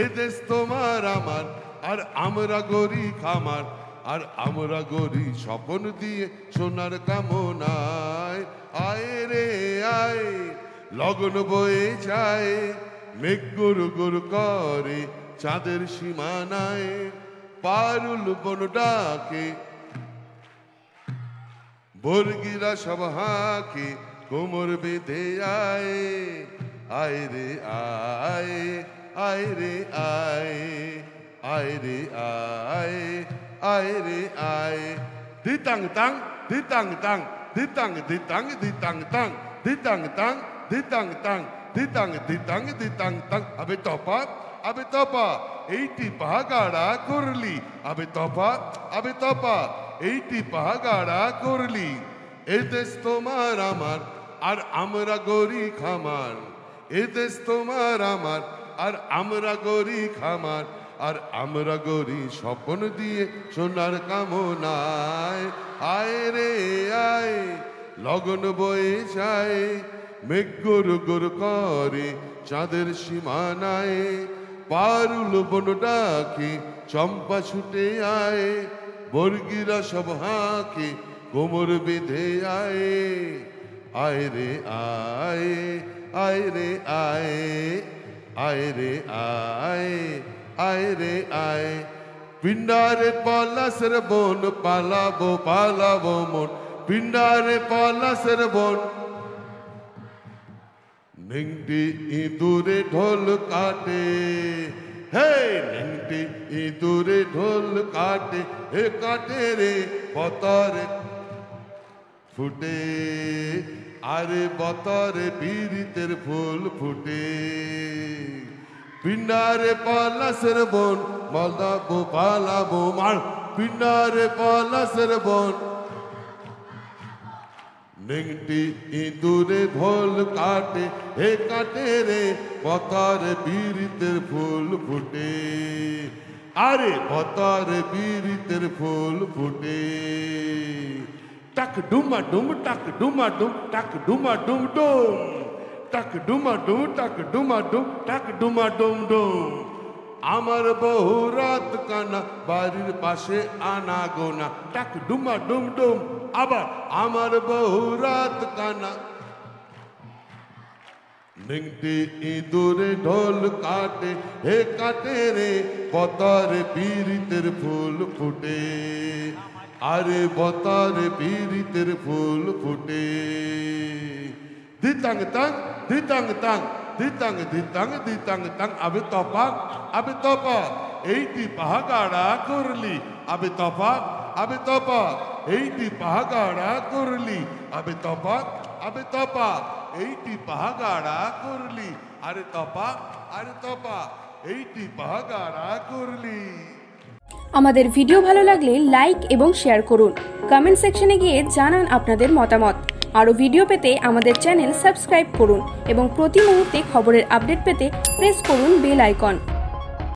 এ দেশ তোমার আমার, আর আমরা গড়ি খামার, আর আমরা গড়ি স্বপন দিয়ে সোনার কামনায়। আয় রে আয়, লগন বয়ে যায়, মেঘ গুরু গুরু করে চাঁদের সীমানায়। পারুল বন ডাকে, বর্গিরা সব হাঁকে, কোমর বেঁধে আয়। আয় রে আয়, আয় রে আয়, আয় রে আয়, আয় রে আয়। দিতাং তাং, দিতাং তাং, দিতাং দিতাং, দিতাং তাং, দিতাং তাং, দিতাং তাং, দিতাং দিতাং, দিতাং তাং। আবে তপা, আবে তপা, এইটি পাহাগাড়া করলি। আবে তপা, আবে তপা, এইটি পাহাগাড়া করলি। এ দেশ তোমার আমার, আর আমরা গড়ি খামার। এ দেশ তোমার আমার, আর আমরা গড়ি খামার, আর আমরা গড়ি স্বপ্ন দিয়ে সোনার কামনায়। আয় রে আয়, লগন বয়ে যায়, মেঘ গুরু গুরু করে চাঁদের সীমানায়। পারুল বন ডাকে, চম্পা ছুটে আয়, বর্গিরা সব হাঁকে, কোমর বেঁধে আয়। আয় রে আয়, আয় রে আয়, আয় রে আয়, আয় রে আয়। পিণ্ডারে পলাশের বন, পালাবো পালাবো মন, পিণ্ডারে পলাশের বন। নেংটি ইঁদুরে ঢোল কাটে, হে নেংটি ইঁদুরে ঢোল কাটে, হে কাটে রে পতরে ফুটে, আরে বতরে বীরিতের ফুল ফুটে। পিণ্ডারে পলাশের বন, পালাবো পালাবো মার, পিণ্ডারে পলাশের বন। নেংটি ইঁদুরে ঢোল কাটে, হে কাটে রে পতরে বীরিতের ফুল ফুটে, আরে পতরে বীরিতের ফুল ফুটে। টাক ডুমা ডুম, টাক ডুমা ডুম, টাক ডুমা ডুম ডুম, টাক ডুমা ডুম, টাক ডুমা ডুম, টাক ডুমা ডুম ডুম। আমার বহু রাত কানা, বাড়ির পাশে আনা গোনা, টাক ডুমা ডুম ডুম। আবার আমার বহু রাত কানা। নেংটি ইঁদুরে ঢোল কাটে, হে কাটে রে পতরে বীরিতের ফুল ফুটে, আরে বতরে বীরিতের ফুল ফুটে। দিতাং তাং, দিতাং তাং, দিতাং দিতাং, দিতাং তাং। আবে তপা, আবে তপা, এইটি পাহাগাড়া করলি। আবে তপা, আবে তপা, এইটি পাহাগাড়া করলি। আবে তপা, আবে তপা, এইটি পাহাগাড়া করলি। আরে তপা, আরে তপা, এইটি পাহাগাড়া করলি। আমাদের ভিডিও ভালো লাগলে লাইক এবং শেয়ার করুন। কমেন্ট সেকশনে গিয়ে জানান আপনাদের মতামত। আরও ভিডিও পেতে আমাদের চ্যানেল সাবস্ক্রাইব করুন এবং প্রতি মুহূর্তে খবরের আপডেট পেতে প্রেস করুন বেল আইকন।